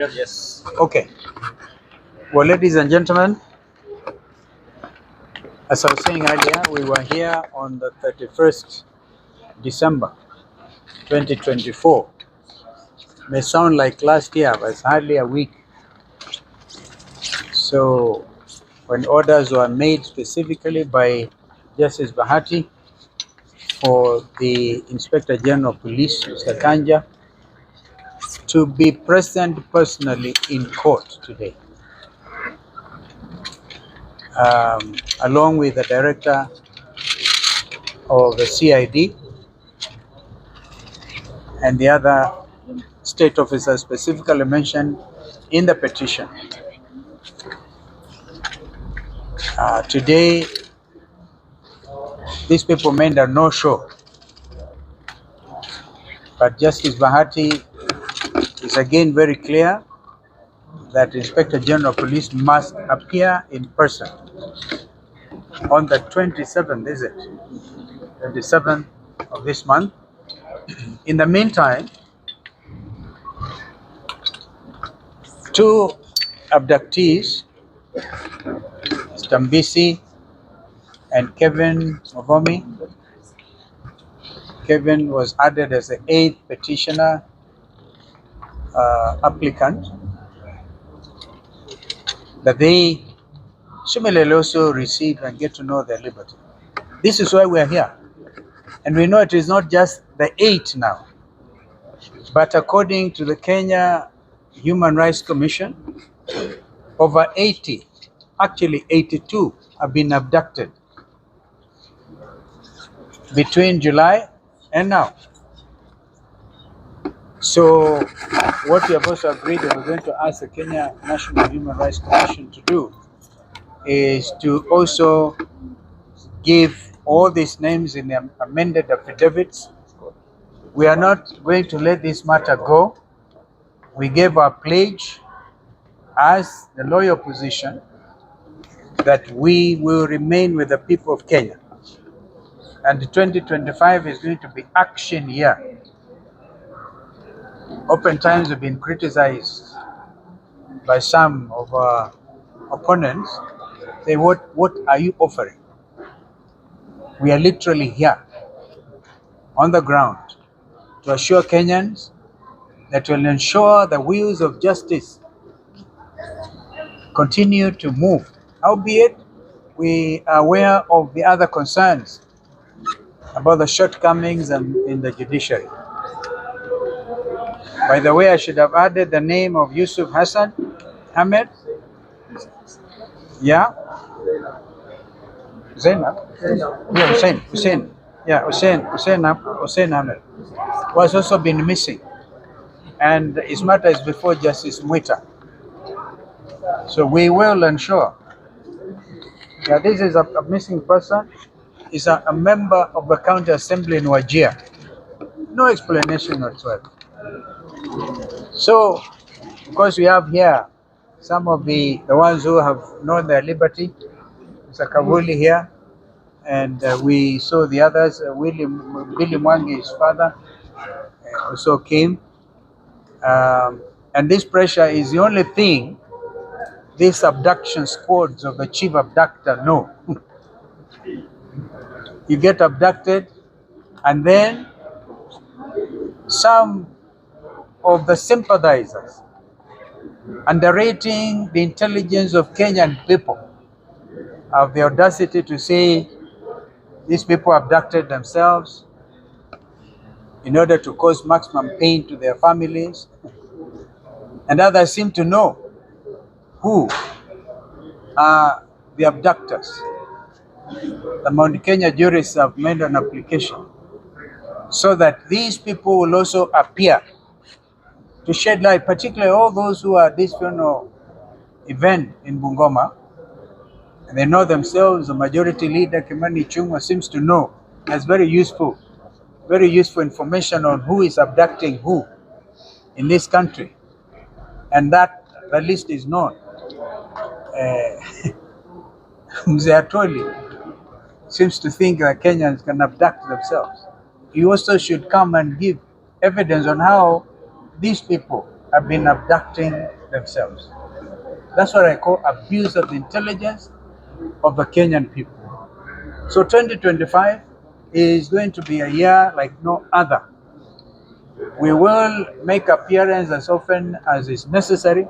Yes. Okay. Well, ladies and gentlemen, as I was saying earlier, we were here on the 31st December 2024. May sound like last year, but it's hardly a week. So, when orders were made specifically by Justice Bahati for the Inspector General of Police, Mr. Kanja, to be present personally in court today, along with the Director of the CID and the other state officers specifically mentioned in the petition. Today, these people made a no-show, but Justice Bahati is again very clear that Inspector General of Police must appear in person on the 27th, is it? 27th of this month. In the meantime, two abductees, Stambisi and Kevin Mogomi. Kevin was added as the 8th petitioner applicant, that they similarly also receive and get to know their liberty. This is why we are here. And we know it is not just the 8 now, but according to the Kenya Human Rights Commission, over 80, actually 82, have been abducted between July and now. So what we have also agreed that we're going to ask the Kenya National Human Rights Commission to do is to also give all these names in the amended affidavits. We are not going to let this matter go. We gave our pledge as the loyal opposition that we will remain with the people of Kenya. And 2025 is going to be action year. Oftentimes we've been criticized by some of our opponents. Say, what are you offering? We are literally here on the ground to assure Kenyans that will ensure the wheels of justice continue to move. Albeit, we are aware of the other concerns about the shortcomings in the judiciary. By the way, I should have added the name of Yusuf Hassan Ahmed. Yeah? Zainab? Yeah, Hussein. Yeah, Hussein Ahmed was also been missing. And his matter is before Justice Mwita. So we will ensure that this is a missing person, is a member of the county assembly in Wajir. No explanation whatsoever. So, of course, we have here some of the ones who have known their liberty. Mr. Kavuli here, and we saw the others. MWANGI, his father, also came. And this pressure is the only thing these abduction squads of the chief abductor know. You get abducted, and then some of the sympathizers, underrating the intelligence of Kenyan people, have the audacity to say these people abducted themselves in order to cause maximum pain to their families. And others seem to know who are the abductors. The Mount Kenya jurists have made an application so that these people will also appear to shed light, particularly all those who are at this funeral event in Bungoma. And they know themselves. The majority leader, Kimani Ichugwah, seems to know. That's very useful information on who is abducting who in this country. And that the list is known. Mzee Atwoli seems to think that Kenyans can abduct themselves. He also should come and give evidence on how these people have been abducting themselves. That's what I call abuse of the intelligence of the Kenyan people. So 2025 is going to be a year like no other. We will make appearance as often as is necessary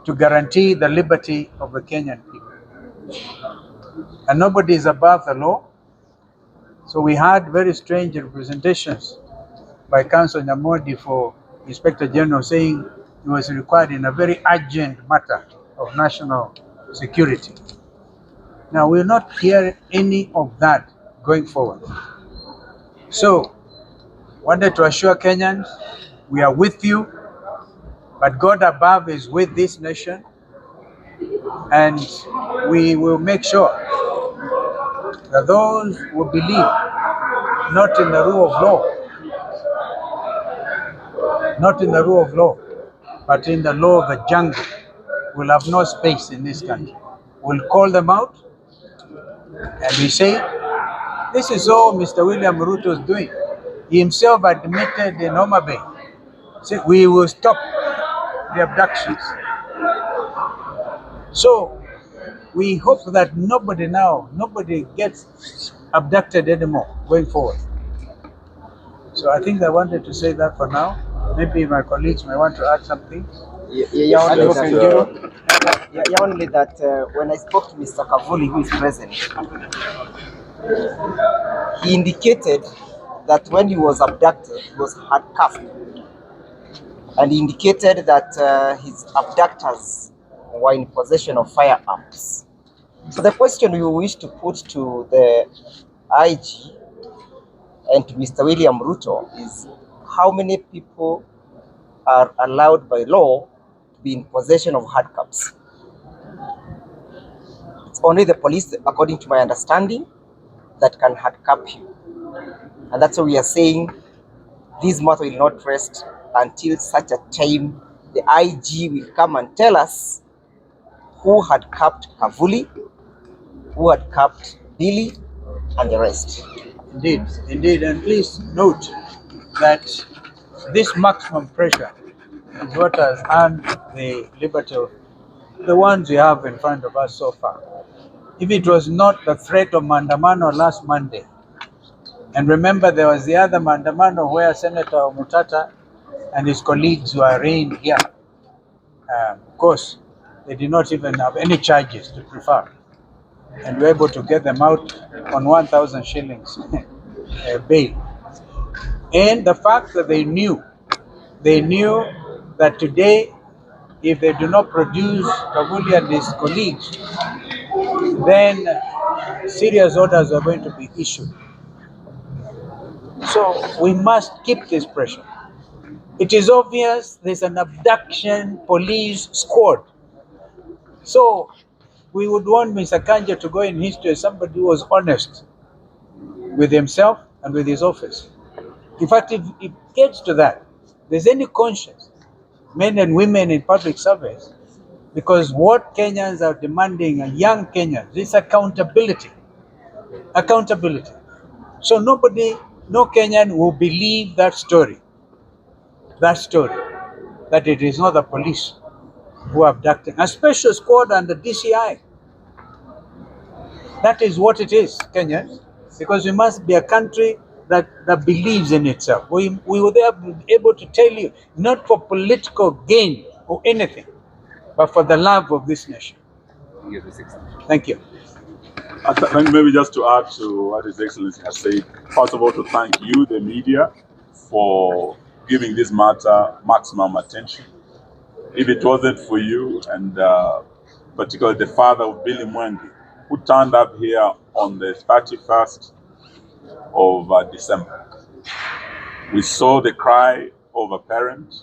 to guarantee the liberty of the Kenyan people. And nobody is above the law. So we had very strange representations by Council Nyamodi for Inspector General saying it was required in a very urgent matter of national security. Now, we will not hear any of that going forward. So, wanted to assure Kenyans, we are with you, but God above is with this nation, and we will make sure that those who believe not in the rule of law, not in the rule of law, but in the law of the jungle, will have no space in this country. We'll call them out, and we say, this is all Mr. William Ruto is doing. He himself admitted in Homa Bay, said, we will stop the abductions. So we hope that nobody gets abducted anymore going forward. So I think I wanted to say that for now. Maybe my colleagues may want to add something. Only that when I spoke to Mr. Kavuli, who is present, he indicated that when he was abducted, he was handcuffed. And he indicated that his abductors were in possession of firearms. So the question we wish to put to the IG and to Mr. William Ruto is, how many people are allowed by law to be in possession of handcuffs? It's only the police, according to my understanding, that can handcuff you. And that's why we are saying this matter will not rest until such a time the IG will come and tell us who had cuffed Kavuli, who had cuffed Billy, and the rest. Indeed, and please note that this maximum pressure is what has earned the liberty of the ones we have in front of us so far. If it was not the threat of Maandamano last Monday, and remember there was the other Maandamano where Senator Mutata and his colleagues were arraigned here. Of course, they did not even have any charges to prefer, and were able to get them out on 1,000 shillings bail. And the fact that they knew that today, if they do not produce Kavuli and his colleagues, then serious orders are going to be issued. So we must keep this pressure. It is obvious there's an abduction police squad. So we would want Mr. Kanja to go in history as somebody who was honest with himself and with his office. In fact, if it gets to that, there's any conscience, men and women in public service, because what Kenyans are demanding, and young Kenyans, is accountability. Accountability. So no Kenyan will believe that story, that it is not the police who are abducting. A special squad under DCI. That is what it is, Kenyans, because we must be a country that believes in itself. We will be able to tell you, not for political gain or anything, but for the love of this nation. Thank you. I think maybe just to add to what His Excellency has said, first of all, to thank you, the media, for giving this matter maximum attention. If it wasn't for you, and particularly the father of Billy Mwangi, who turned up here on the 31st of December, we saw the cry of a parent,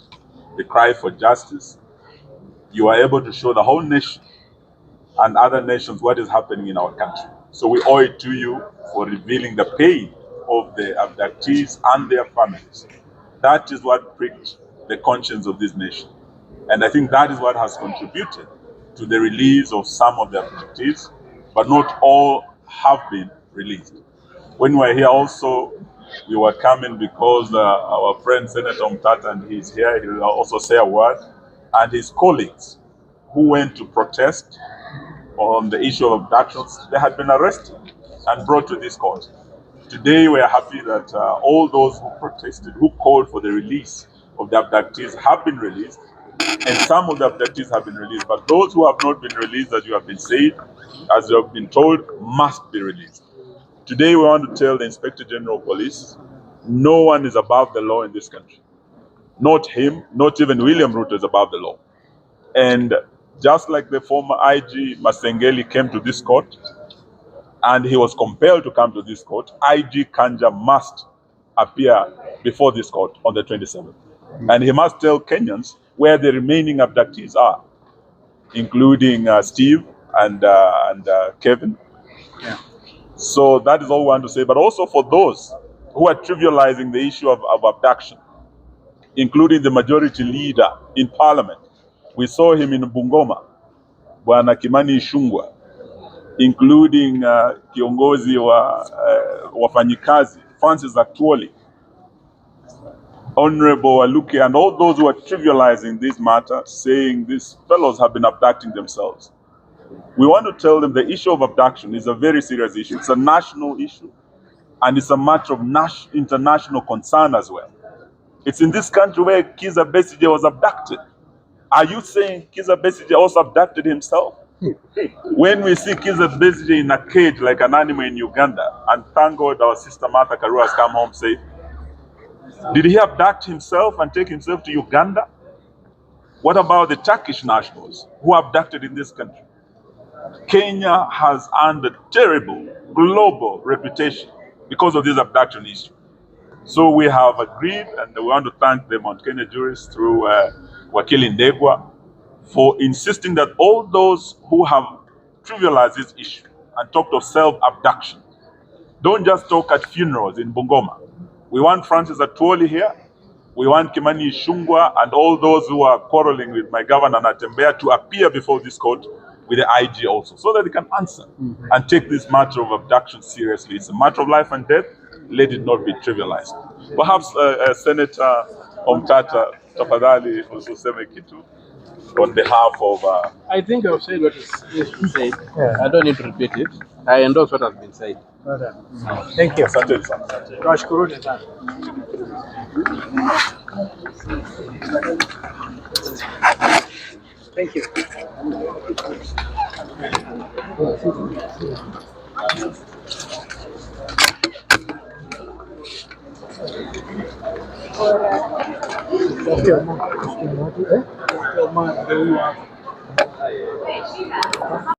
the cry for justice. You are able to show the whole nation and other nations what is happening in our country. So we owe it to you for revealing the pain of the abductees and their families. That is what pricked the conscience of this nation. And I think that is what has contributed to the release of some of the abductees, but not all have been released. When we were here also We were coming because our friend Senator Mtata, and he's here, he will also say a word, and his colleagues who went to protest on the issue of abductions, they had been arrested and brought to this court. Today, we are happy that all those who protested, who called for the release of the abductees, have been released, and some of the abductees have been released. But those who have not been released, as you have been said, as you have been told, must be released. Today, we want to tell the Inspector General of Police, no one is above the law in this country. Not him, not even William Ruto is above the law. And just like the former IG Masengeli came to this court, and he was compelled to come to this court, IG Kanja must appear before this court on the 27th. And he must tell Kenyans where the remaining abductees are, including Steve and Kevin. Yeah. So that is all we want to say. But also for those who are trivializing the issue of abduction, including the majority leader in parliament. We saw him in Bungoma, Bwana Kimani Ichugwah, including kiongozi wa wafanyikazi, Francis Atwoli, Honorable Aluke, and all those who are trivializing this matter, saying these fellows have been abducting themselves. We want to tell them the issue of abduction is a very serious issue. It's a national issue, and it's a matter of international concern as well. It's in this country where Kizza Besigye was abducted. Are you saying Kizza Besigye also abducted himself? When we see Kizza Besigye in a cage like an animal in Uganda, and thank God our sister Martha Karua has come home safe, did he abduct himself and take himself to Uganda? What about the Turkish nationals who are abducted in this country? Kenya has earned a terrible global reputation because of this abduction issue. So we have agreed, and we want to thank the Mount Kenya jurists through Wakili Ndegwa for insisting that all those who have trivialized this issue and talked of self-abduction don't just talk at funerals in Bungoma. We want Francis Atwoli here. We want Kimani Ichugwah and all those who are quarreling with my governor Natembeya to appear before this court with the IG also, so that they can answer and take this matter of abduction seriously. It's a matter of life and death. Let it not be trivialized. Perhaps Senator Omtata tafadhali useme kitu on behalf of... I think I've said what is said. Yeah. I don't need to repeat it. I endorse what has been said. Thank you. Asante sana. Tunashukuruni sana. Thank you.